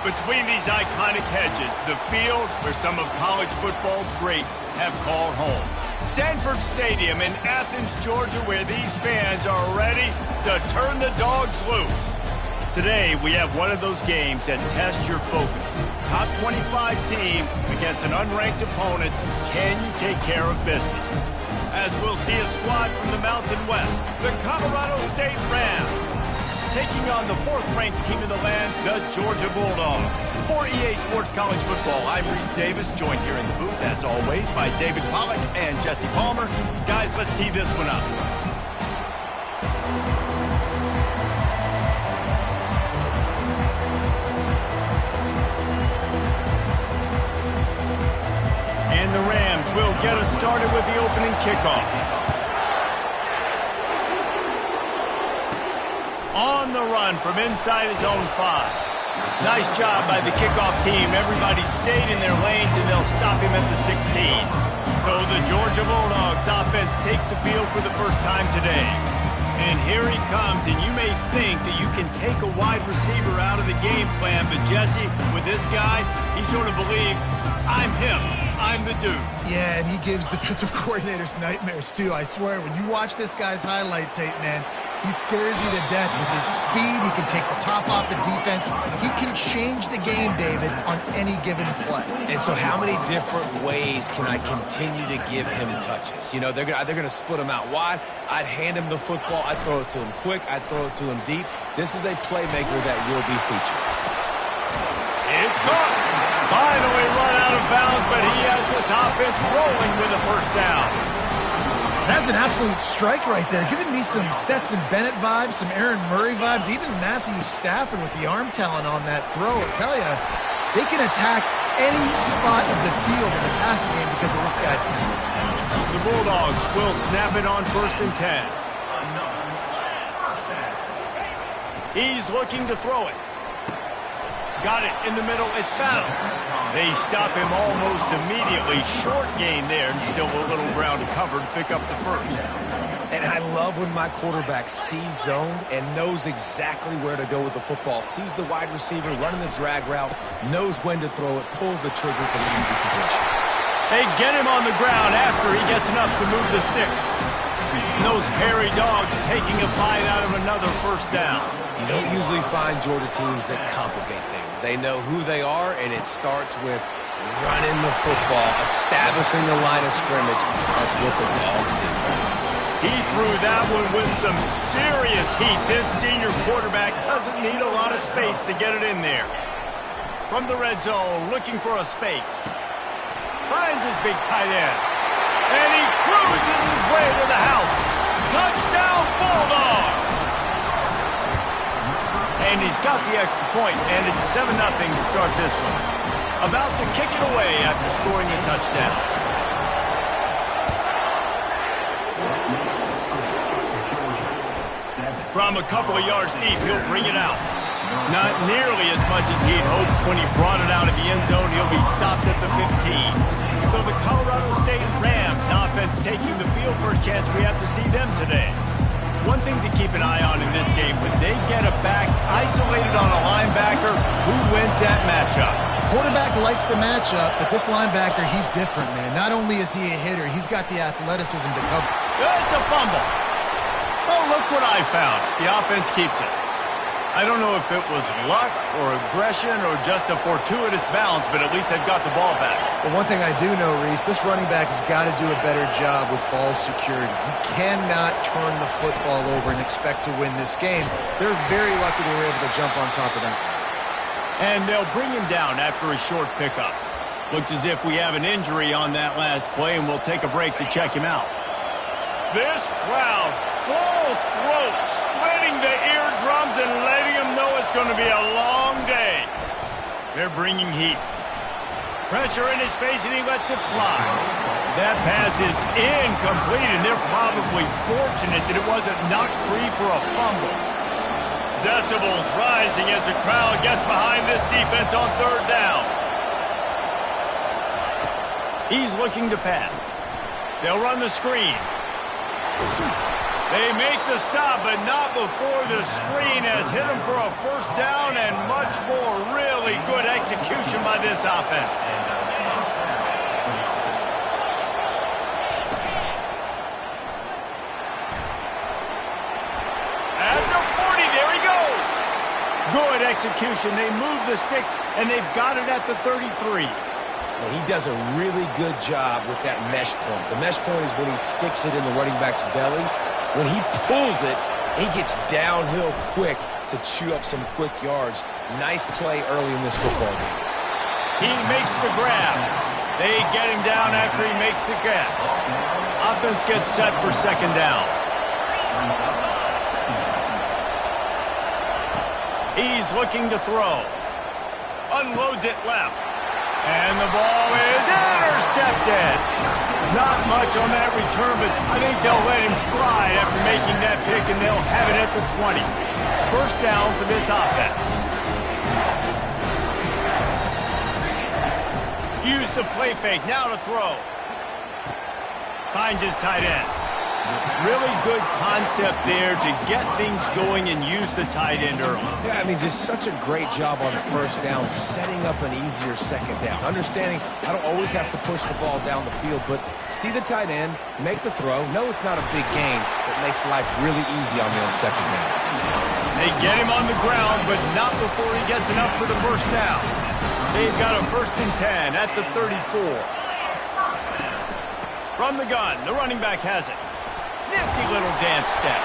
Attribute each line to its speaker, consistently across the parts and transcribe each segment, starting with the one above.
Speaker 1: Between these iconic hedges, the field where some of college football's greats have called home. Sanford Stadium in Athens, Georgia, where these fans are ready to turn the dogs loose. Today, we have one of those games that tests your focus. Top 25 team against an unranked opponent. Can you take care of business? As we'll see a squad from the Mountain West, the Colorado State Rams, taking on the fourth-ranked team in the land, the Georgia Bulldogs. For EA Sports College Football, I'm Reese Davis, joined here in the booth, as always, by David Pollack and Jesse Palmer. Guys, let's tee this one up. And the Rams will get us started with the opening kickoff. On the run from inside his own 5. Nice job by the kickoff team. Everybody stayed in their lanes, and they'll stop him at the 16. So the Georgia Bulldogs offense takes the field for the first time today. And here he comes, and you may think that you can take a wide receiver out of the game plan, but Jesse, with this guy, he sort of believes, I'm him. I'm the dude.
Speaker 2: Yeah, and he gives defensive coordinators nightmares, too. I swear, when you watch this guy's highlight tape, man, he scares you to death with his speed. He can take the top off the defense. He can change the game, David, on any given play.
Speaker 3: And so how many different ways can I continue to give him touches? You know, they're going to split him out wide. I'd hand him the football. I'd throw it to him quick. I'd throw it to him deep. This is a playmaker that will be featured.
Speaker 1: It's caught. Finally run out of bounds, but he has this offense rolling with a first down.
Speaker 2: That's an absolute strike right there. Giving me some Stetson Bennett vibes, some Aaron Murray vibes, even Matthew Stafford with the arm talent on that throw. I tell you, they can attack any spot of the field in the passing game because of this guy's talent.
Speaker 1: The Bulldogs will snap it on 1st and 10. He's looking to throw it. Got it in the middle. It's battle. They stop him almost immediately. Short gain there, and still a little ground to cover to pick up the first.
Speaker 3: And I love when my quarterback sees zoned and knows exactly where to go with the football. Sees the wide receiver running the drag route, knows when to throw it, pulls the trigger for the easy completion.
Speaker 1: They get him on the ground after he gets enough to move the sticks. And those hairy dogs taking a bite out of another first down.
Speaker 3: You don't usually find Georgia teams that complicate things. They know who they are, and it starts with running the football, establishing the line of scrimmage. That's what the dogs do.
Speaker 1: He threw that one with some serious heat. This senior quarterback doesn't need a lot of space to get it in there. From the red zone, looking for a space. Finds his big tight end. And he cruises his way to the house. Touchdown, Bulldogs! And he's got the extra point, and it's 7-0 to start this one. About to kick it away after scoring a touchdown. From a couple of yards deep, he'll bring it out. Not nearly as much as he'd hoped when he brought it out of the end zone. He'll be stopped at the 15. So the Colorado State Rams offense taking the field. First chance we have to see them today. One thing to keep an eye on in this game, when they get a back isolated on a linebacker, who wins that matchup?
Speaker 2: Quarterback likes the matchup, but this linebacker, he's different, man. Not only is he a hitter, he's got the athleticism to cover.
Speaker 1: It's a fumble. Oh, look what I found. The offense keeps it. I don't know if it was luck or aggression or just a fortuitous bounce, but at least they've got the ball back.
Speaker 2: But one thing I do know, Reese, this running back has got to do a better job with ball security. You cannot turn the football over and expect to win this game. They're very lucky they were able to jump on top of that.
Speaker 1: And they'll bring him down after a short pickup. Looks as if we have an injury on that last play, and we'll take a break to check him out. This crowd, full throat, splitting the eardrums and letting them know it's going to be a long day. They're bringing heat. Pressure in his face, and he lets it fly. That pass is incomplete, and they're probably fortunate that it wasn't knocked free for a fumble. Decibels rising as the crowd gets behind this defense on 3rd down. He's looking to pass. They'll run the screen. They make the stop, but not before the screen has hit him for a first down and much more. Really good execution by this offense. At the 40, there he goes. Good execution. They move the sticks, and they've got it at the 33.
Speaker 3: Well, he does a really good job with that mesh point. The mesh point is when he sticks it in the running back's belly. When he pulls it, he gets downhill quick to chew up some quick yards. Nice play early in this football game.
Speaker 1: He makes the grab. They get him down after he makes the catch. Offense gets set for second down. He's looking to throw. Unloads it left. And the ball is intercepted. Not much on that return, but I think they'll let him slide after making that pick, and they'll have it at the 20. First down for this offense. Use the play fake, now to throw. Finds his tight end. Really good concept there to get things going and use the tight end early.
Speaker 3: Yeah, I mean, just such a great job on first down, setting up an easier second down. Understanding I don't always have to push the ball down the field, but see the tight end, make the throw. No, it's not a big gain, but makes life really easy on me on second down.
Speaker 1: They get him on the ground, but not before he gets enough for the first down. They've got a 1st and 10 at the 34. From the gun, the running back has it. Nifty little dance step.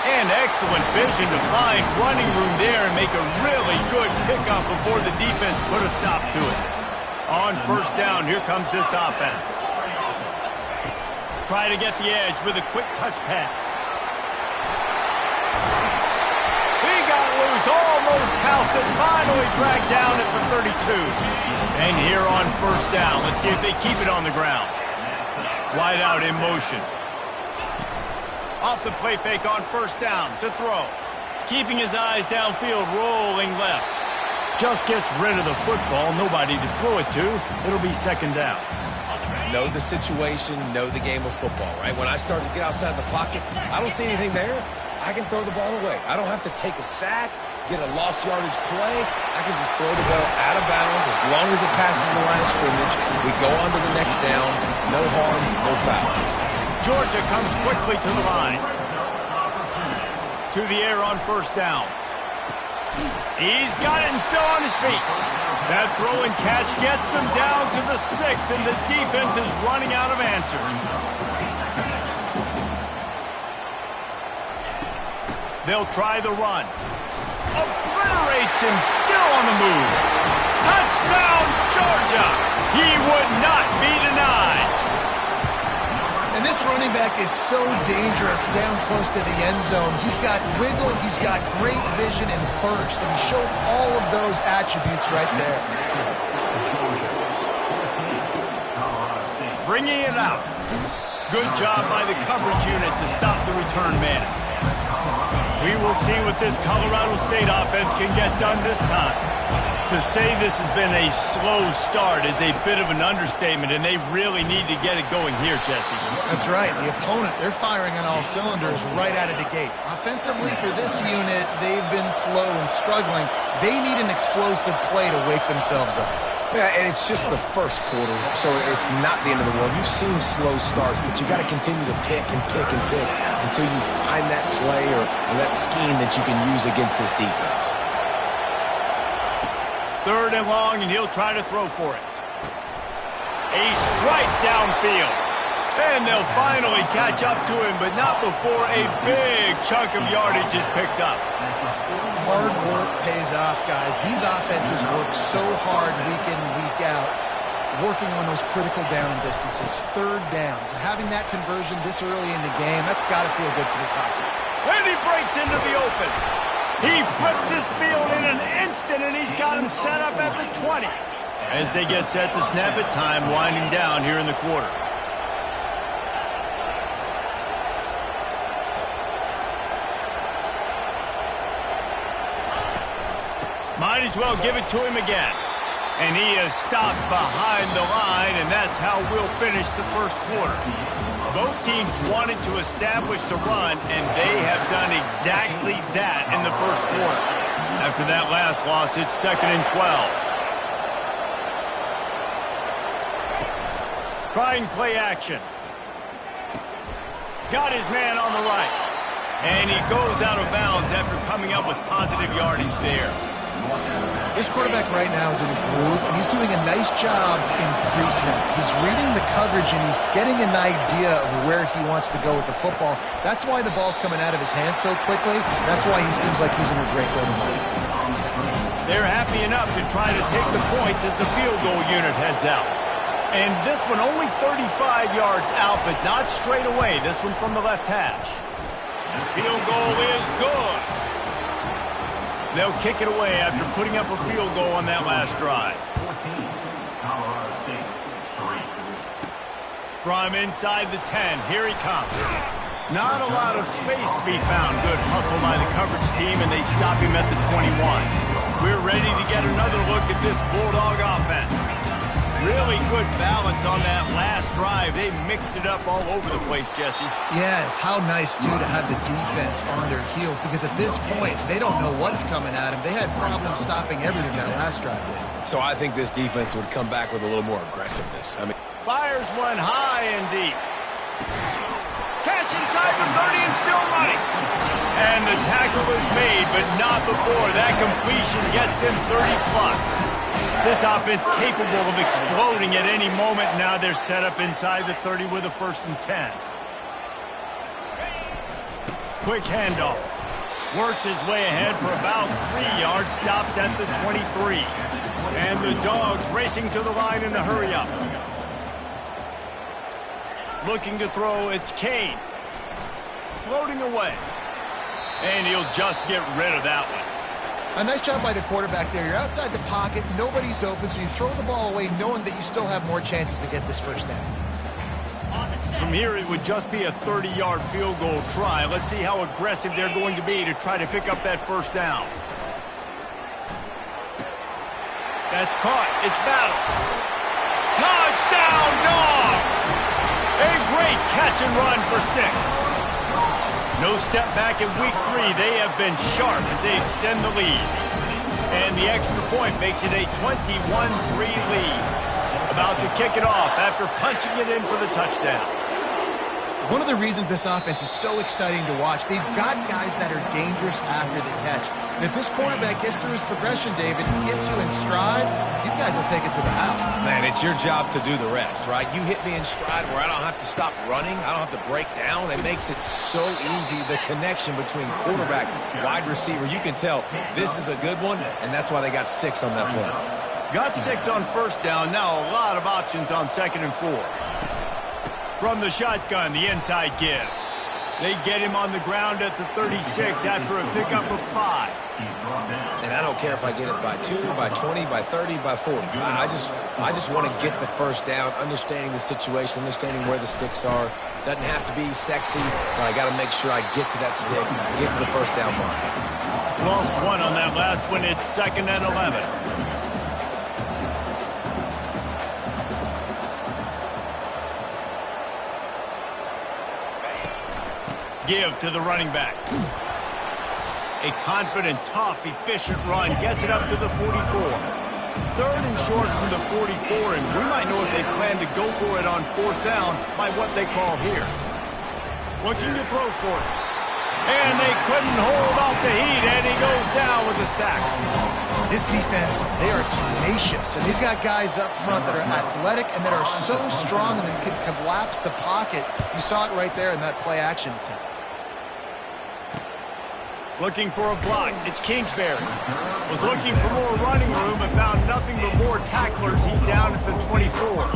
Speaker 1: And excellent vision to find running room there and make a really good pickup before the defense put a stop to it. On first down, here comes this offense. Try to get the edge with a quick touch pass. He got loose, almost housed it, finally dragged down at the 32. And here on first down, let's see if they keep it on the ground. Wide out in motion. Off the play fake on first down to throw. Keeping his eyes downfield, rolling left. Just gets rid of the football, nobody to throw it to. It'll be second down.
Speaker 3: Know the situation, know the game of football, right? When I start to get outside the pocket, I don't see anything there. I can throw the ball away. I don't have to take a sack, get a lost yardage play. I can just throw the ball out of bounds as long as it passes the line of scrimmage. We go on to the next down. No harm, no foul.
Speaker 1: Georgia comes quickly to the line. To the air on first down. He's got it and still on his feet. That throw and catch gets them down to the 6, and the defense is running out of answers. They'll try the run. Obliterates him, still on the move. Touchdown, Georgia! He would not be denied.
Speaker 2: And this running back is so dangerous down close to the end zone. He's got wiggle, he's got great vision and burst, and he showed all of those attributes right there.
Speaker 1: Bringing it out. Good job by the coverage unit to stop the return man. We will see what this Colorado State offense can get done this time. To say this has been a slow start is a bit of an understatement, and they really need to get it going here, Jesse.
Speaker 2: That's right. The opponent, they're firing on all cylinders right out of the gate. Offensively, for this unit, they've been slow and struggling. They need an explosive play to wake themselves up.
Speaker 3: Yeah, and it's just the first quarter, so it's not the end of the world. You've seen slow starts, but you got to continue to pick and pick and pick until you find that play or that scheme that you can use against this defense.
Speaker 1: 3rd and long, and he'll try to throw for it. A strike downfield. And they'll finally catch up to him, but not before a big chunk of yardage is picked up.
Speaker 2: Hard work pays off, guys. These offenses work so hard week in and week out, working on those critical down distances, 3rd downs. Having that conversion this early in the game, that's got to feel good for this offense.
Speaker 1: And he breaks into the open. He flips his field in an instant, and he's got him set up at the 20. As they get set to snap it, time winding down here in the quarter. Might as well give it to him again. And he is stopped behind the line, and that's how we'll finish the first quarter. Both teams wanted to establish the run, and they have done exactly that in the first quarter. After that last loss, it's 2nd and 12. Trying play action. Got his man on the right. And he goes out of bounds after coming up with positive yardage there.
Speaker 2: This quarterback right now is in a groove, and he's doing a nice job in pre-snap. He's reading the coverage, and he's getting an idea of where he wants to go with the football. That's why the ball's coming out of his hands so quickly. That's why he seems like he's in a great way to play.
Speaker 1: They're happy enough to try to take the points as the field goal unit heads out. And this one only 35 yards out, but not straight away. This one from the left hash. Field goal is good. They'll kick it away after putting up a field goal on that last drive. From inside the 10, here he comes. Not a lot of space to be found. Good hustle by the coverage team, and they stop him at the 21. We're ready to get another look at this Bulldog offense. Really good balance on that last drive. They mixed it up all over the place, Jesse.
Speaker 2: Yeah, how nice, too, to have the defense on their heels, because at this point, they don't know what's coming at them. They had problems stopping everything that last drive did.
Speaker 3: So I think this defense would come back with a little more aggressiveness.
Speaker 1: Fires one high and deep. Catch inside the 30 and still running. And the tackle is made, but not before that completion gets them 30+. This offense capable of exploding at any moment. Now they're set up inside the 30 with a 1st and 10. Quick handoff. Works his way ahead for about 3 yards. Stopped at the 23. And the Dogs racing to the line in a hurry up. Looking to throw, it's Kane. Floating away. And he'll just get rid of that one.
Speaker 2: A nice job by the quarterback there. You're outside the pocket, nobody's open, so you throw the ball away knowing that you still have more chances to get this first down.
Speaker 1: From here, it would just be a 30-yard field goal try. Let's see how aggressive they're going to be to try to pick up that first down. That's caught. It's battle. Touchdown, Dogs! A great catch and run for 6. No step back in week 3. They have been sharp as they extend the lead. And the extra point makes it a 21-3 lead. About to kick it off after punching it in for the touchdown.
Speaker 2: One of the reasons this offense is so exciting to watch, they've got guys that are dangerous after the catch. And if this quarterback gets through his progression, David, and gets you in stride, these guys will take it to the house.
Speaker 3: Man, it's your job to do the rest, right? You hit me in stride where I don't have to stop running. I don't have to break down. It makes it so easy. The connection between quarterback, wide receiver, you can tell this is a good one, and that's why they got 6 on that play.
Speaker 1: Got 6 on first down. Now a lot of options on 2nd and 4. From the shotgun, the inside give. They get him on the ground at the 36 after a pickup of 5.
Speaker 3: And I don't care if I get it by 2, by 20, by 30, by 40. I just want to get the first down, understanding the situation, understanding where the sticks are. Doesn't have to be sexy, but I got to make sure I get to that stick, get to the first down mark.
Speaker 1: Lost 1 on that last one. It's 2nd and 11. Give to the running back. A confident, tough, efficient run gets it up to the 44. 3rd and short from the 44, and we might know if they plan to go for it on 4th down by what they call here. Looking to throw for it. And they couldn't hold off the heat, and he goes down with a sack.
Speaker 2: This defense, they are tenacious, and they've got guys up front that are athletic and that are so strong and that can collapse the pocket. You saw it right there in that play-action attempt.
Speaker 1: Looking for a block. It's Kingsbury. Was looking for more running room and found nothing but more tacklers. He's down at the 24.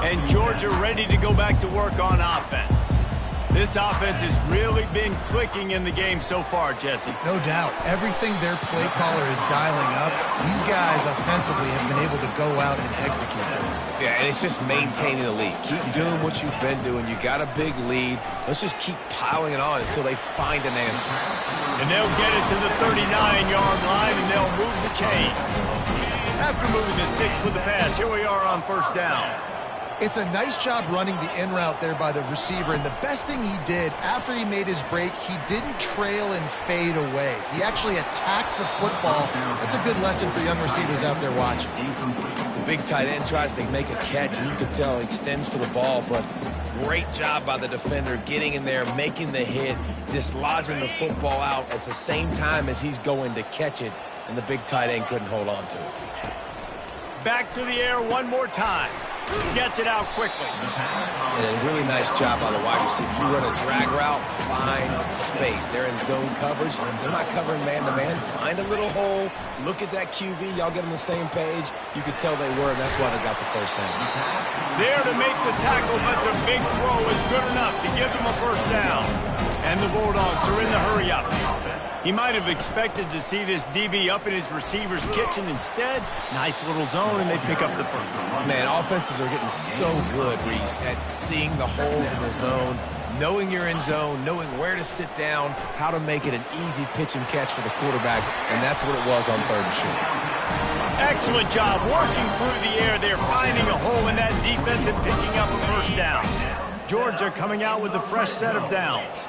Speaker 1: And Georgia ready to go back to work on offense. This offense has really been clicking in the game so far, Jesse.
Speaker 2: No doubt. Everything their play caller is dialing up, these guys offensively have been able to go out and execute.
Speaker 3: Yeah, and it's just maintaining the lead. Keep doing what you've been doing. You got a big lead. Let's just keep piling it on until they find an answer.
Speaker 1: And they'll get it to the 39-yard line, and they'll move the chain. After moving the sticks with the pass, here we are on 1st down.
Speaker 2: It's a nice job running the in route there by the receiver, and the best thing he did after he made his break, he didn't trail and fade away. He actually attacked the football. That's a good lesson for young receivers out there watching.
Speaker 3: The big tight end tries to make a catch, and you can tell he extends for the ball, but great job by the defender getting in there, making the hit, dislodging the football out at the same time as he's going to catch it, and the big tight end couldn't hold on to it.
Speaker 1: Back to the air one more time. Gets it out quickly.
Speaker 3: And a really nice job by the wide receiver. You run a drag route, find space. They're in zone coverage. They're not covering man-to-man. Find a little hole. Look at that QB. Y'all get on the same page. You could tell they were, and that's why they got the first down.
Speaker 1: There to make the tackle, but the big throw is good enough to give them a first down. And the Bulldogs are in the hurry-up. He might have expected to see this DB up in his receiver's kitchen. Instead, nice little zone, and they pick up the first.
Speaker 3: Man, offenses are getting so good, Reese, at seeing the holes in the zone, knowing you're in zone, knowing where to sit down, how to make it an easy pitch and catch for the quarterback, and that's what it was on 3rd and short.
Speaker 1: Excellent job working through the air there, finding a hole in that defense and picking up a first down. Georgia coming out with a fresh set of downs.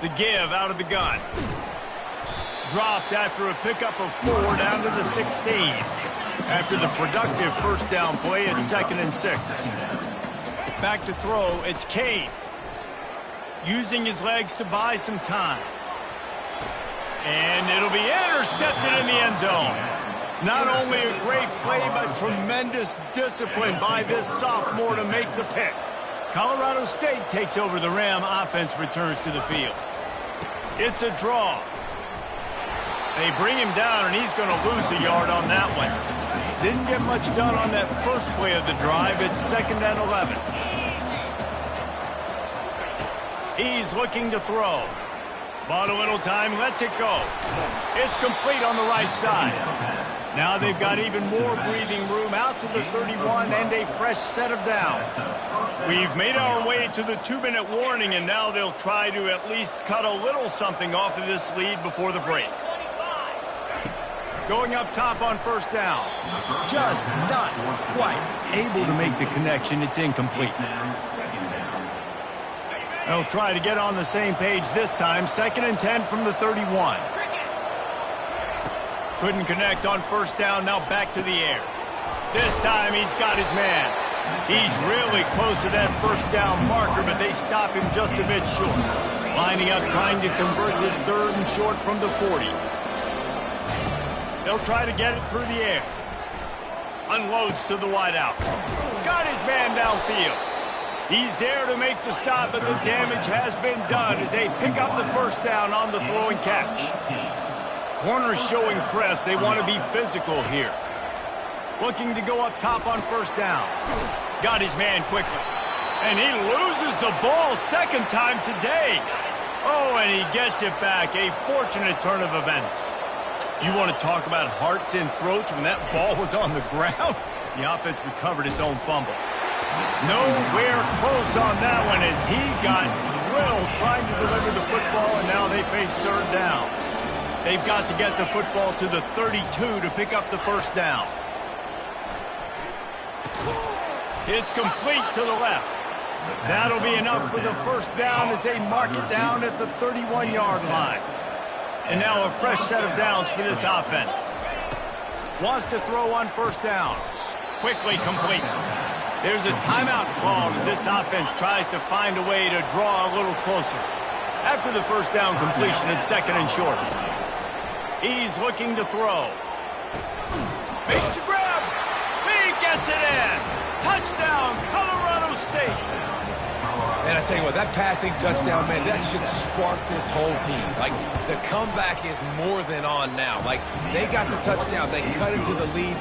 Speaker 1: The give out of the gun. Dropped after a pickup of 4 down to the 16. After the productive first down play, it's 2nd and 6. Back to throw, it's Kane. Using his legs to buy some time. And it'll be intercepted in the end zone. Not only a great play, but tremendous discipline by this sophomore to make the pick. Colorado State takes over the Ram. Offense returns to the field. It's a draw. They bring him down, and he's going to lose a yard on that one. Didn't get much done on that first play of the drive. It's 2nd and 11. He's looking to throw. Bought a little time, lets it go. It's complete on the right side. Now they've got even more breathing room out to the 31 and a fresh set of downs. We've made our way to the 2-minute warning, and now they'll try to at least cut a little something off of this lead before the break. Going up top on first down. Just not quite able to make the connection. It's incomplete. They'll try to get on the same page this time. 2nd and 10 from the 31. Couldn't connect on first down. Now back to the air. This time he's got his man. He's really close to that first down marker, but they stop him just a bit short. Lining up, trying to convert this 3rd and short from the 40. They'll try to get it through the air. Unloads to the wideout. Got his man downfield. He's there to make the stop, but the damage has been done as they pick up the first down on the throw and catch. Corners showing press. They want to be physical here. Looking to go up top on first down. Got his man quickly. And he loses the ball 2nd time today. Oh, and he gets it back. A fortunate turn of events. You want to talk about hearts and throats when that ball was on the ground? The offense recovered its own fumble. Nowhere close on that one as he got drilled trying to deliver the football, and now they face 3rd down. They've got to get the football to the 32 to pick up the first down. It's complete to the left. That'll be enough for the first down as they mark it down at the 31-yard line. And now a fresh set of downs for this offense. Wants to throw on first down. Quickly complete. There's a timeout called as this offense tries to find a way to draw a little closer. After the first down completion, it's 2nd and short. He's looking to throw. Makes the grab. He gets it in. Touchdown, Colorado State.
Speaker 3: Man, I tell you what, that passing touchdown, man, that should spark this whole team. Like, the comeback is more than on now. Like, they got the touchdown. They cut into the lead.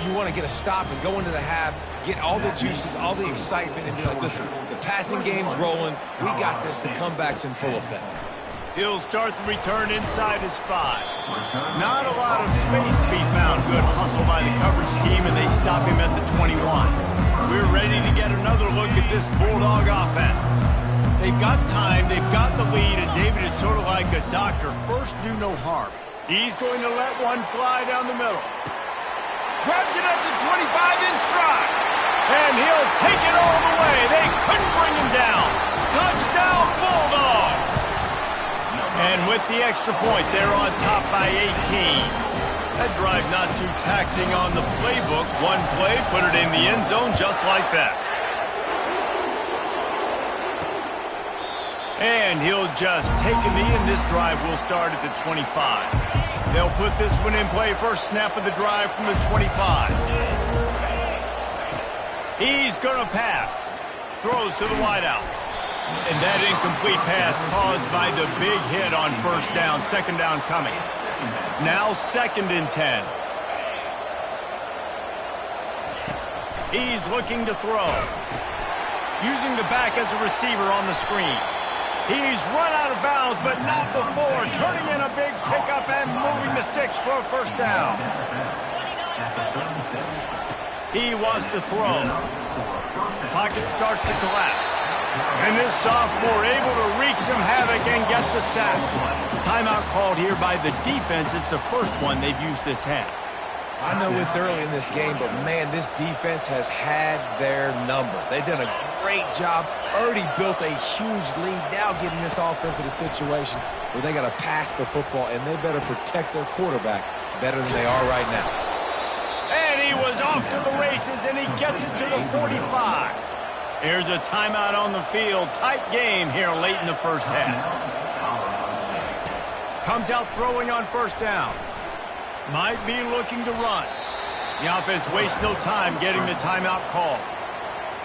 Speaker 3: You want to get a stop and go into the half, get all the juices, all the excitement, and be like, listen, the passing game's rolling. We got this. The comeback's in full effect.
Speaker 1: He'll start the return inside his 5. Not a lot of space to be found. Good hustle by the coverage team, and they stop him at the 21. We're ready to get another look at this Bulldog offense. They've got time, they've got the lead, and David, it's sort of like a doctor. First, do no harm. He's going to let one fly down the middle. Grabs it at the 25 in stride. And he'll take it all the way. They couldn't bring him down. Touchdown, Bulldogs. And with the extra point, they're on top by 18. That drive not too taxing on the playbook. One play, put it in the end zone just like that. And he'll just take a knee, and this drive will start at the 25. They'll put this one in play. First snap of the drive from the 25. He's going to pass. Throws to the wideout. And that incomplete pass caused by the big hit on first down. Second down coming. Now 2nd and 10. He's looking to throw. Using the back as a receiver on the screen. He's run out of bounds, but not before. Turning in a big pickup and moving the sticks for a first down. He wants to throw. Pocket starts to collapse. And this sophomore able to wreak some havoc and get the sack. Timeout called here by the defense. It's the first one they've used this half.
Speaker 3: I know it's early in this game, but, man, this defense has had their number. They've done a great job, already built a huge lead, now getting this offense in a situation where they got to pass the football, and they better protect their quarterback better than they are right now.
Speaker 1: And he was off to the races, and he gets it to the 45. Here's a timeout on the field. Tight game here late in the first half. Comes out throwing on first down. Might be looking to run. The offense wastes no time getting the timeout call.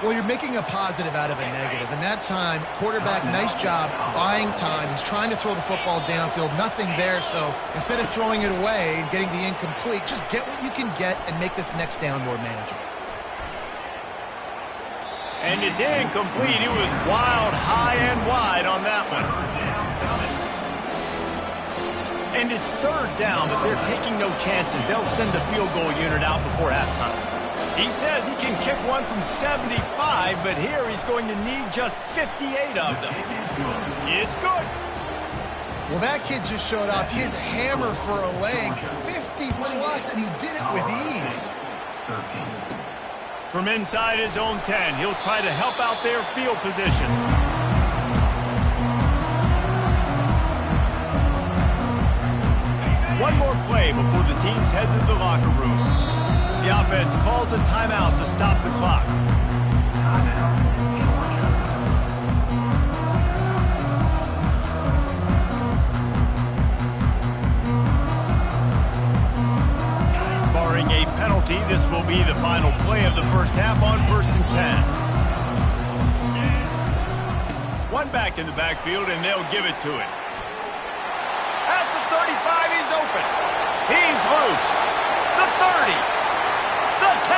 Speaker 2: Well, you're making a positive out of a negative. And that time, quarterback, nice job buying time. He's trying to throw the football downfield. Nothing there. So instead of throwing it away and getting the incomplete, just get what you can get and make this next down more manageable.
Speaker 1: And it's incomplete. It was wild, high and wide on that one. And it's third down, but they're taking no chances. They'll send the field goal unit out before halftime. He says he can kick one from 75, but here he's going to need just 58 of them. It's good.
Speaker 2: Well, that kid just showed off his hammer for a leg, 50-plus, and he did it with ease.
Speaker 1: From inside his own 10, he'll try to help out their field position. One more play before the teams head to the locker rooms. The offense calls a timeout to stop the clock. Barring a penalty, this will be the final play of the first half on 1st and 10. One back in the backfield, and they'll give it to him. At the 35, he's open. He's loose. The 30. The 10.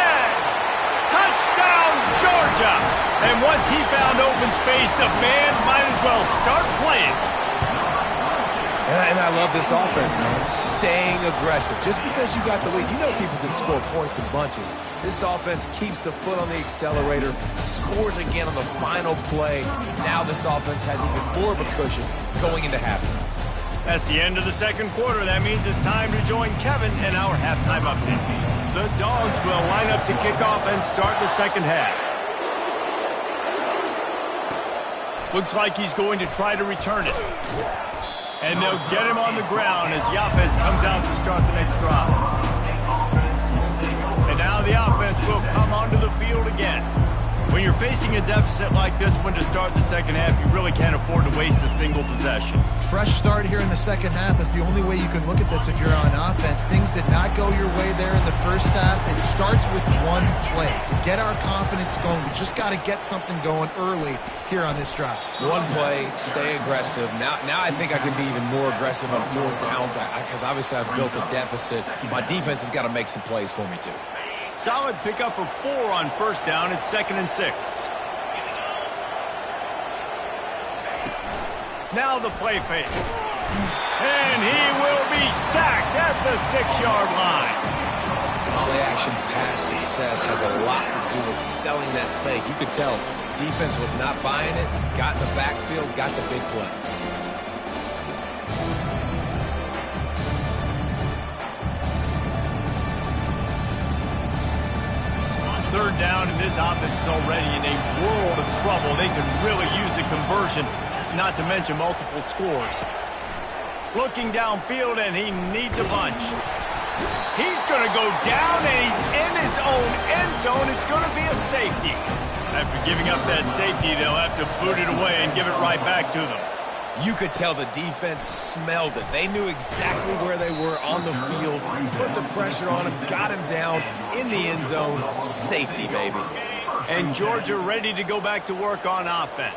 Speaker 1: Touchdown, Georgia. And once he found open space, the band might as well start playing.
Speaker 3: And I love this offense, man. Staying aggressive. Just because you got the lead, you know people can score points in bunches. This offense keeps the foot on the accelerator, scores again on the final play. Now this offense has even more of a cushion going into halftime.
Speaker 1: That's the end of the second quarter. That means it's time to join Kevin in our halftime update. The Dogs will line up to kick off and start the second half. Looks like he's going to try to return it. And they'll get him on the ground as the offense comes out to start the next drive. And now the offense will come onto the field again. When you're facing a deficit like this one to start the second half, you really can't afford to waste a single possession.
Speaker 2: Fresh start here in the second half. That's the only way you can look at this if you're on offense. Things did not go your way there in the first half. It starts with one play. To get our confidence going, we just got to get something going early here on this drive.
Speaker 3: One play, stay aggressive. Now I think I can be even more aggressive on fourth downs because obviously I've built a deficit. My defense has got to make some plays for me too.
Speaker 1: Solid pickup of 4 on first down. It's 2nd and 6. Now the play fake. And he will be sacked at the 6-yard line.
Speaker 3: Play-action pass success has a lot to do with selling that fake. You could tell defense was not buying it, got in the backfield, got the big play.
Speaker 1: third down, and this offense is already in a world of trouble. They could really use a conversion, not to mention multiple scores. Looking downfield, and he needs a bunch. He's going to go down, and he's in his own end zone. It's going to be a safety. After giving up that safety, they'll have to boot it away and give it right back to them.
Speaker 3: You could tell the defense smelled it. They knew exactly where they were on the field, put the pressure on him, got him down in the end zone. Safety, baby.
Speaker 1: And Georgia ready to go back to work on offense.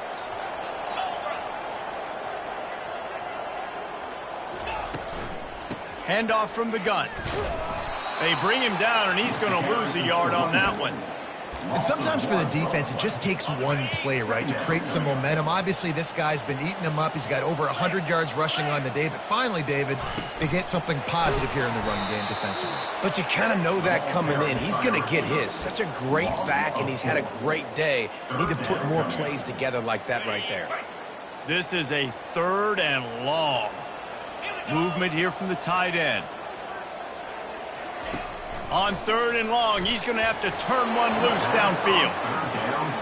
Speaker 1: Handoff from the gun. They bring him down, and he's going to lose a yard on that one.
Speaker 2: And sometimes for the defense, it just takes one play, right, to create some momentum. Obviously, this guy's been eating him up. He's got over 100 yards rushing on the day. But finally, David, they get something positive here in the run game defensively.
Speaker 3: But you kind of know that coming in. He's going to get his. Such a great back, and he's had a great day. Need to put more plays together like that right there.
Speaker 1: This is a 3rd and long. Movement here from the tight end. On 3rd and long, he's going to have to turn one loose downfield.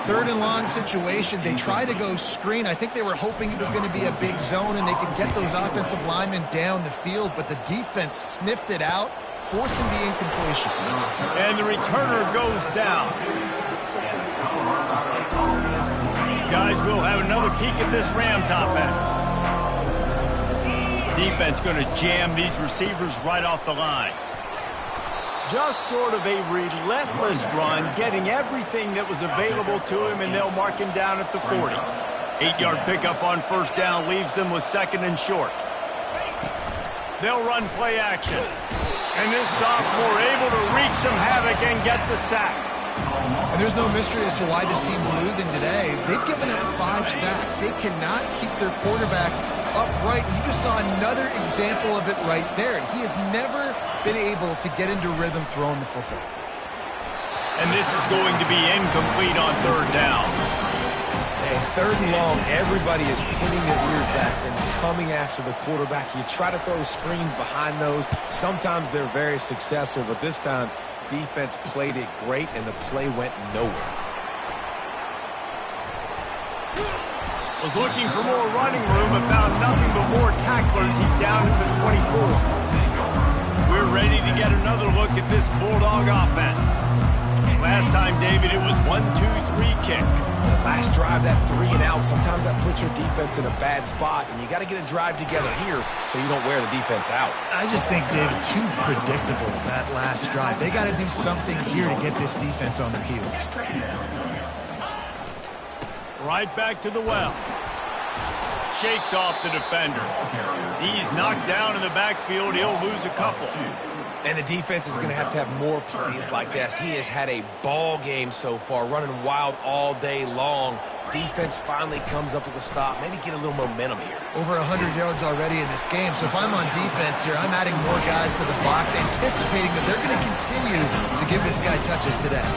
Speaker 2: 3rd and long situation. They try to go screen. I think they were hoping it was going to be a big zone and they could get those offensive linemen down the field, but the defense sniffed it out, forcing the incompletion.
Speaker 1: And the returner goes down. Guys, we'll have another peek at this Rams offense. Defense going to jam these receivers right off the line. Just sort of a relentless run, getting everything that was available to him, and they'll mark him down at the 40. 8-yard pickup on 1st down leaves them with 2nd and short. They'll run play action. And this sophomore able to wreak some havoc and get the sack.
Speaker 2: And there's no mystery as to why this team's losing today. They've given up 5 sacks. They cannot keep their quarterback upright. You just saw another example of it right there. He has never been able to get into rhythm throwing the football.
Speaker 1: And this is going to be incomplete on 3rd down.
Speaker 3: Hey, 3rd and long, everybody is pinning their ears back and coming after the quarterback. You try to throw screens behind those. Sometimes they're very successful, but this time, defense played it great, and the play went nowhere.
Speaker 1: Was looking for more running room, but found nothing but more tacklers. He's down at the 24. We're ready to get another look at this Bulldog offense. Last time, David, it was 1-2-3 kick.
Speaker 3: The last drive, that 3 and out, sometimes that puts your defense in a bad spot, and you got to get a drive together here so you don't wear the defense out.
Speaker 2: I just think, David, too predictable, that last drive. They got to do something here to get this defense on their heels.
Speaker 1: Right back to the well. Shakes off the defender. He's knocked down in the backfield. He'll lose a couple.
Speaker 3: And the defense is going to have more plays like this. He has had a ball game so far, running wild all day long. Defense finally comes up with a stop. Maybe get a little momentum here.
Speaker 2: Over 100 yards already in this game. So if I'm on defense here, I'm adding more guys to the box, anticipating that they're going to continue to give this guy touches today.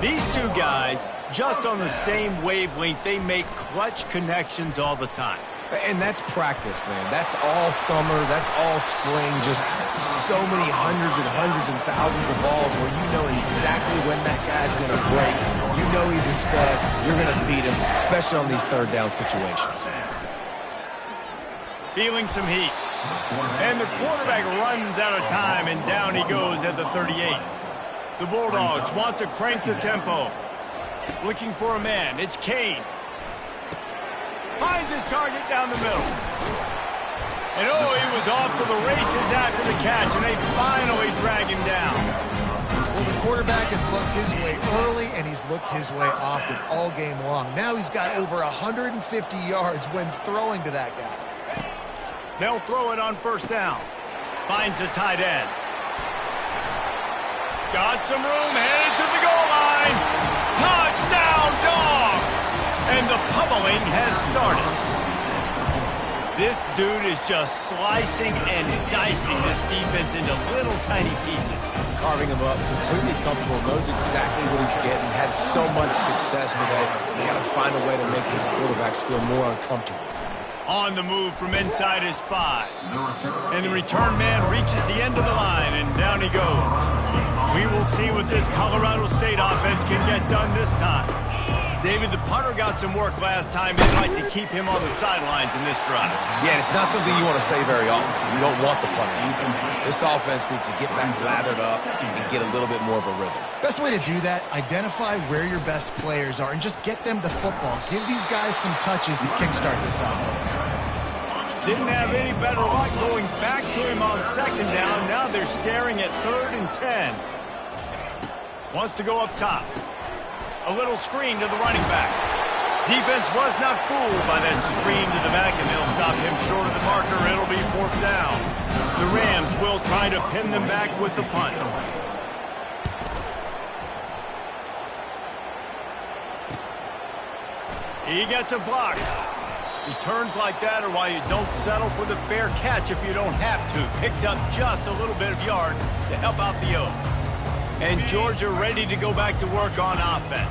Speaker 1: These two guys, just on the same wavelength, they make clutch connections all the time.
Speaker 3: And that's practice, man. That's all summer. That's all spring. Just so many hundreds and thousands of balls where you know exactly when that guy's going to break. You know he's a stud. You're going to feed him, especially on these 3rd down situations.
Speaker 1: Feeling some heat. And the quarterback runs out of time, and down he goes at the 38. The Bulldogs want to crank the tempo. Looking for a man. It's Kane. Finds his target down the middle. And oh, he was off to the races after the catch, and they finally drag him down.
Speaker 2: Well, the quarterback has looked his way early, and he's looked his way often all game long. Now he's got over 150 yards when throwing to that guy.
Speaker 1: They'll throw it on 1st down. Finds the tight end. Got some room, headed to the goal line. Touchdown, Dogs! And the pummeling has started. This dude is just slicing and dicing this defense into little tiny pieces.
Speaker 3: Carving him up, completely comfortable, knows exactly what he's getting, had so much success today. You got to find a way to make these quarterbacks feel more uncomfortable.
Speaker 1: On the move from inside his 5. And the return man reaches the end of the line, and down he goes. We will see what this Colorado State offense can get done this time. David, the punter got some work last time. They'd like to keep him on the sidelines in this drive.
Speaker 3: Yeah, it's not something you want to say very often. You don't want the punter either. This offense needs to get back lathered up and get a little bit more of a rhythm.
Speaker 2: Best way to do that, identify where your best players are and just get them the football. Give these guys some touches to kickstart this offense.
Speaker 1: Didn't have any better luck going back to him on second down. Now they're staring at 3rd and 10. Wants to go up top. A little screen to the running back. Defense was not fooled by that screen to the back, and they'll stop him short of the marker. It'll be 4th down. The Rams will try to pin them back with the punt. He gets a block. Returns like that are why you don't settle for the fair catch if you don't have to. Picks up just a little bit of yards to help out the Oak. And Georgia ready to go back to work on offense.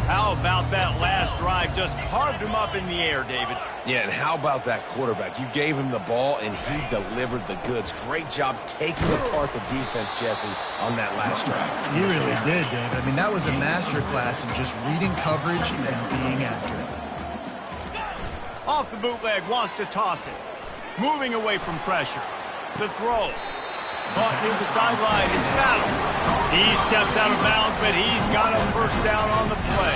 Speaker 1: How about that last drive? Just carved him up in the air, David.
Speaker 3: Yeah, and how about that quarterback? You gave him the ball, and he delivered the goods. Great job taking apart the defense, Jesse, on that last drive.
Speaker 2: He really did, David. I mean, that was a masterclass in just reading coverage and being accurate.
Speaker 1: Off the bootleg, wants to toss it. Moving away from pressure. The throw. Caught near the sideline. It's Battle. He steps out of bounds, but he's got a 1st down on the play.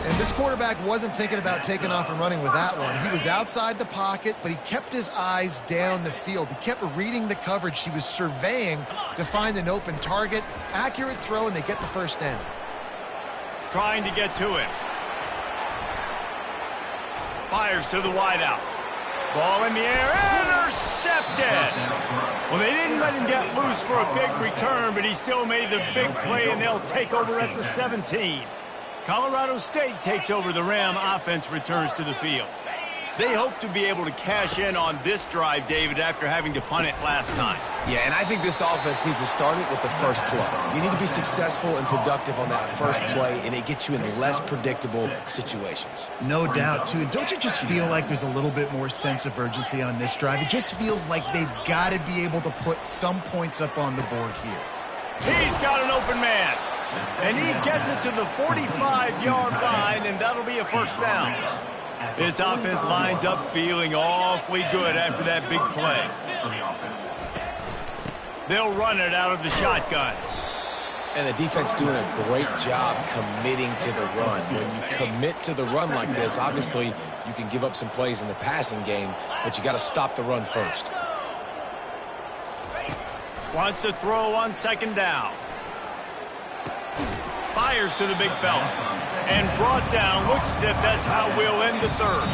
Speaker 2: And this quarterback wasn't thinking about taking off and running with that one. He was outside the pocket, but he kept his eyes down the field. He kept reading the coverage. He was surveying to find an open target. Accurate throw, and they get the 1st down.
Speaker 1: Trying to get to it. Fires to the wideout. Ball in the air, intercepted. Well, they didn't let him get loose for a big return, but he still made the big play, and they'll take over at the 17. Colorado State takes over. The Ram offense returns to the field. They hope to be able to cash in on this drive, David, after having to punt it last time.
Speaker 3: Yeah, and I think this offense needs to start it with the first play. You need to be successful and productive on that first play, and it gets you in less predictable situations.
Speaker 2: No doubt, too. And don't you just feel like there's a little bit more sense of urgency on this drive? It just feels like they've got to be able to put some points up on the board here.
Speaker 1: He's got an open man, and he gets it to the 45-yard line, and that'll be a 1st down. This offense lines up feeling awfully good after that big play. They'll run it out of the shotgun.
Speaker 3: And the defense doing a great job committing to the run. When you commit to the run like this, obviously you can give up some plays in the passing game, but you got to stop the run first.
Speaker 1: Wants to throw on 2nd down. Fires to the big fella. And brought down. Looks as if that's how we'll end the 3rd.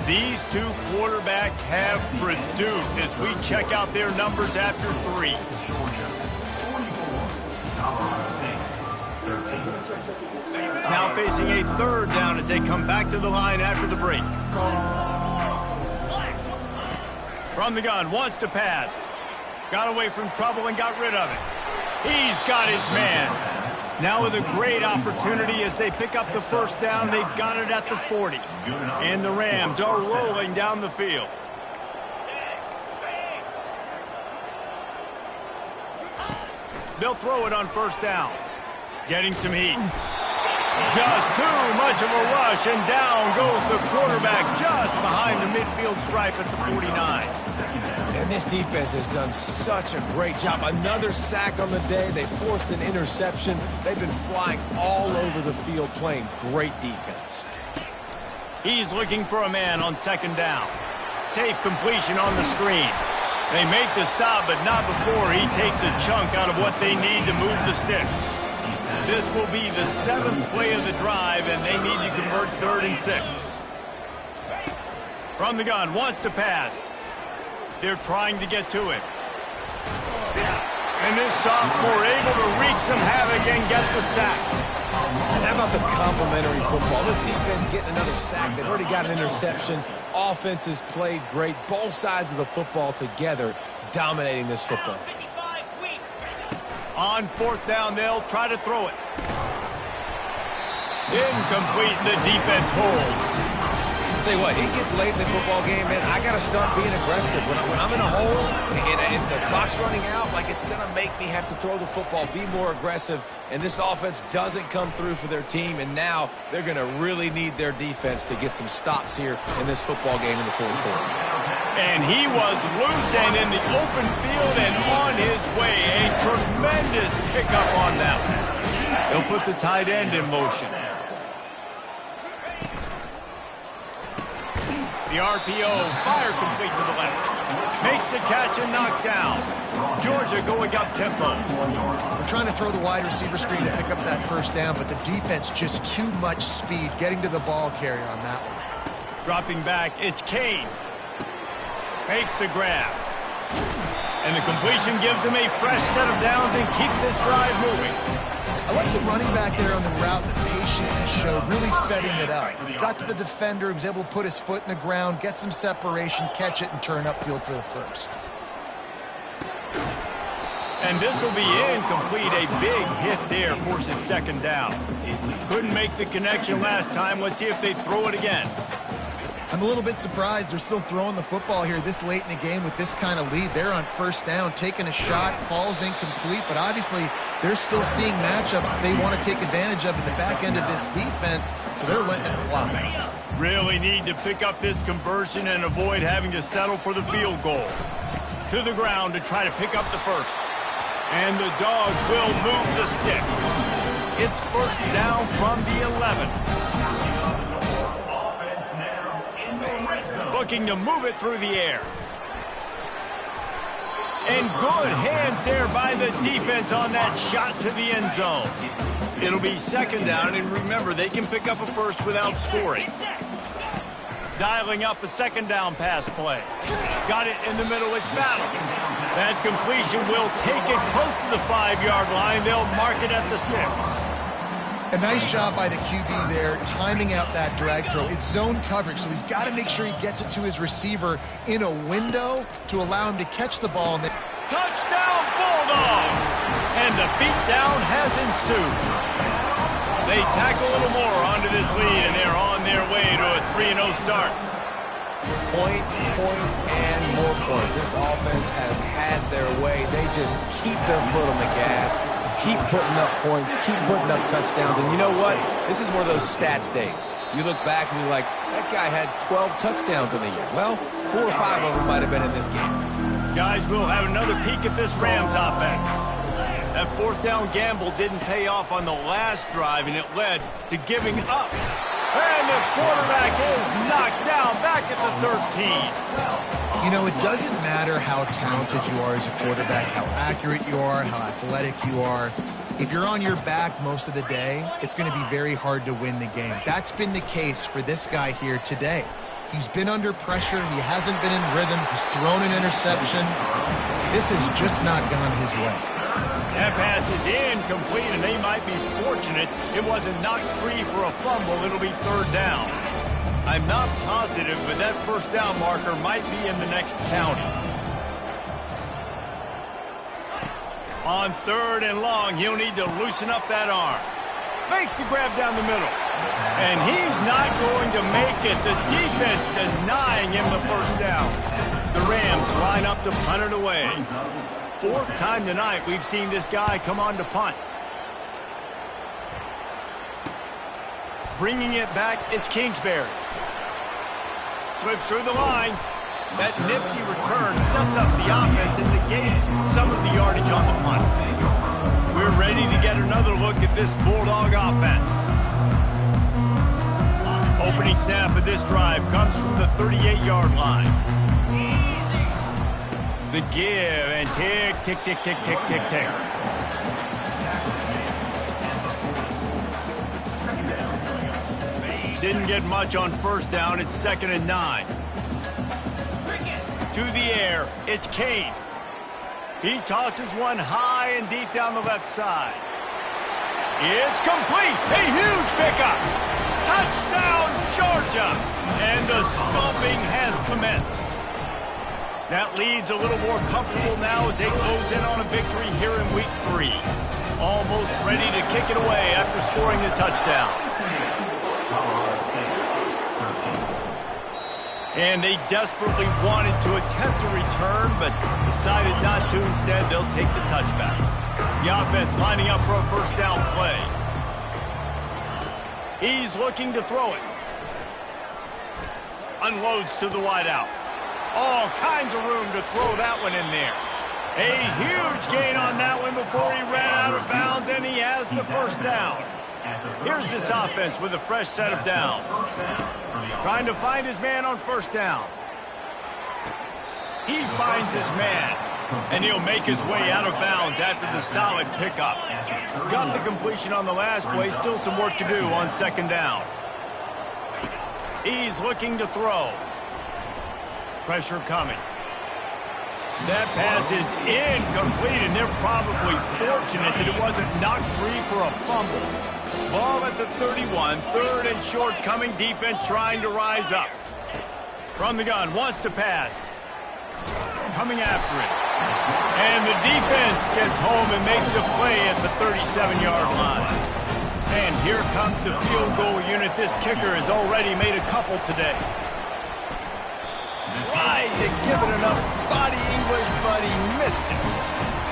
Speaker 1: These two quarterbacks have produced as we check out their numbers after 3. Now facing a 3rd down as they come back to the line after the break. From the gun, wants to pass. Got away from trouble and got rid of it. He's got his man. Now with a great opportunity as they pick up the 1st down. They've got it at the 40. And the Rams are rolling down the field. They'll throw it on 1st down. Getting some heat. Just too much of a rush, and down goes the quarterback just behind the midfield stripe at the 49.
Speaker 3: And this defense has done such a great job. Another sack on the day. They forced an interception. They've been flying all over the field playing great defense.
Speaker 1: He's looking for a man on 2nd down. Safe completion on the screen. They make the stop, but not before he takes a chunk out of what they need to move the sticks. This will be the 7th play of the drive, and they need to convert 3rd and 6. From the gun, wants to pass. They're trying to get to it. And this sophomore able to wreak some havoc and get the sack.
Speaker 3: How about the complimentary football? This defense getting another sack. They've already got an interception. Offense has played great. Both sides of the football together dominating this football.
Speaker 1: On 4th down, they'll try to throw it. Incomplete, the defense holds.
Speaker 3: Tell you what, it gets late in the football game, man. I got to start being aggressive. When I'm in a hole and the clock's running out, like, it's going to make me have to throw the football, be more aggressive. And this offense doesn't come through for their team, and now they're going to really need their defense to get some stops here in this football game in the fourth quarter.
Speaker 1: And he was loose and in the open field and on his way. A tremendous pickup on that one. He'll put the tight end in motion. The RPO, fire complete to the left. Makes the catch and knocked down. Georgia going up tempo.
Speaker 2: We're trying to throw the wide receiver screen to pick up that first down, but the defense just too much speed getting to the ball carrier on that one.
Speaker 1: Dropping back, it's Kane. Makes the grab. And the completion gives him a fresh set of downs and keeps this drive moving.
Speaker 2: I like the running back there on the route, the patience he showed, really setting it up. Got to the defender, he was able to put his foot in the ground, get some separation, catch it, and turn upfield for the first.
Speaker 1: And this will be incomplete. A big hit there forces second down. Couldn't make the connection last time. Let's see if they throw it again.
Speaker 2: I'm a little bit surprised they're still throwing the football here this late in the game with this kind of lead. They're on first down, taking a shot, falls incomplete, but obviously they're still seeing matchups that they want to take advantage of in the back end of this defense, so they're letting it fly.
Speaker 1: Really need to pick up this conversion and avoid having to settle for the field goal. To the ground to try to pick up the first. And the Dogs will move the sticks. It's first down from the 11. Looking to move it through the air. And good hands there by the defense on that shot to the end zone. It'll be second down, and remember, they can pick up a first without scoring. Dialing up a second down pass play. Got it in the middle, it's battle. That completion will take it close to the 5-yard line. They'll mark it at the 6.
Speaker 2: A nice job by the QB there, timing out that drag throw. It's zone coverage, so he's got to make sure he gets it to his receiver in a window to allow him to catch the ball.
Speaker 1: Touchdown, Bulldogs! And the beatdown has ensued. They tack a little more onto this lead, and they're on their way to a 3-0 start.
Speaker 3: Points, and more points. This offense has had their way. They just keep their foot on the gas, keep putting up points, keep putting up touchdowns. And you know what? This is one of those stats days. You look back and you're like, that guy had 12 touchdowns in the year. Well, 4 or 5 of them might have been in this game.
Speaker 1: Guys, we'll have another peek at this Rams offense. That fourth down gamble didn't pay off on the last drive, and it led to giving up. And the quarterback is knocked down back at the 13.
Speaker 2: You know, it doesn't matter how talented you are as a quarterback, how accurate you are, how athletic you are. If you're on your back most of the day, it's going to be very hard to win the game. That's been the case for this guy here today. He's been under pressure. He hasn't been in rhythm. He's thrown an interception. This has just not gone his way.
Speaker 1: That pass is incomplete, and they might be fortunate it wasn't knocked free for a fumble. It'll be third down. I'm not positive, but that first down marker might be in the next county. On third and long, he'll need to loosen up that arm. Makes the grab down the middle. And he's not going to make it. The defense denying him the first down. The Rams line up to punt it away. Fourth time tonight we've seen this guy come on to punt. Bringing it back, it's Kingsbury. Slips through the line. That nifty return sets up the offense and negates some of the yardage on the punt. We're ready to get another look at this Bulldog offense. Opening snap of this drive comes from the 38-yard line. The give, and tick, tick, tick, tick, tick, tick, tick. Didn't get much on first down. It's 2nd and 9. To the air, it's Kane. He tosses one high and deep down the left side. It's complete. A huge pickup. Touchdown, Georgia. And the stomping has commenced. That lead's a little more comfortable now as they close in on a victory here in week 3. Almost ready to kick it away after scoring the touchdown. And they desperately wanted to attempt a return, but decided not to. Instead, they'll take the touchback. The offense lining up for a first down play. He's looking to throw it. Unloads to the wideout. All kinds of room to throw that one in there. A huge gain on that one before he ran out of bounds, and he has the first down. Here's this offense with a fresh set of downs. Trying to find his man on first down. He finds his man, and he'll make his way out of bounds after the solid pickup. Got the completion on the last play, still some work to do on second down. He's looking to throw. Pressure coming. That pass is incomplete, and they're probably fortunate that it wasn't knocked free for a fumble. Ball at the 31, third and short coming. Defense trying to rise up. From the gun, wants to pass. Coming after it. And the defense gets home and makes a play at the 37-yard line. And here comes the field goal unit. This kicker has already made a couple today. Tried to give it enough body English, but he missed it.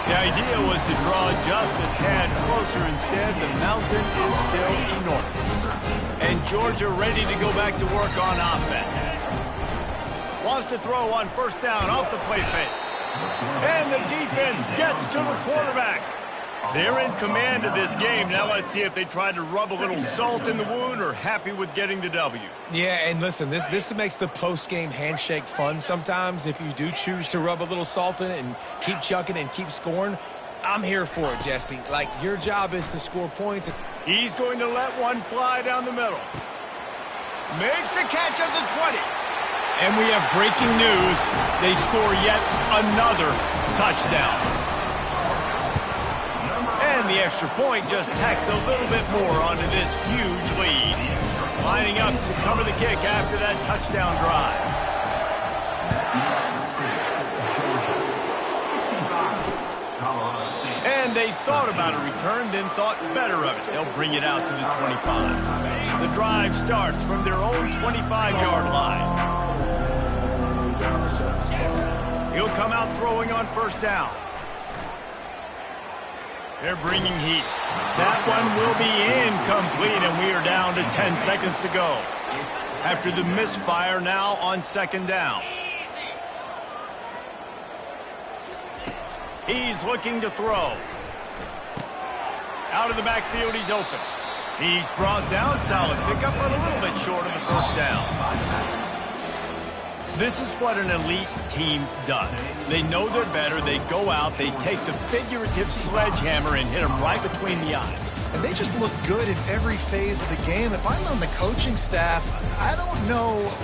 Speaker 1: The idea was to draw just a tad closer. Instead, the mountain is still enormous. And Georgia ready to go back to work on offense. Wants to throw on first down off the play fake. And the defense gets to the quarterback. They're in command of this game. Now let's see if they try to rub a little salt in the wound or happy with getting the W.
Speaker 3: Yeah, and listen, this makes the post-game handshake fun sometimes. If you do choose to rub a little salt in it and keep chucking and keep scoring, I'm here for it, Jesse. Like, your job is to score points.
Speaker 1: He's going to let one fly down the middle. Makes the catch at the 20. And we have breaking news. They score yet another touchdown. And the extra point just tacks a little bit more onto this huge lead. Lining up to cover the kick after that touchdown drive. And they thought about a return, then thought better of it. They'll bring it out to the 25. The drive starts from their own 25-yard line. He'll come out throwing on first down. They're bringing heat. That one will be incomplete, and we are down to 10 seconds to go. After the misfire, now on second down. He's looking to throw. Out of the backfield, he's open. He's brought down, solid pickup, but a little bit short of the first down. This is what an elite team does. They know they're better. They go out. They take the figurative sledgehammer and hit them right between the eyes.
Speaker 2: And they just look good in every phase of the game. If I'm on the coaching staff, I don't know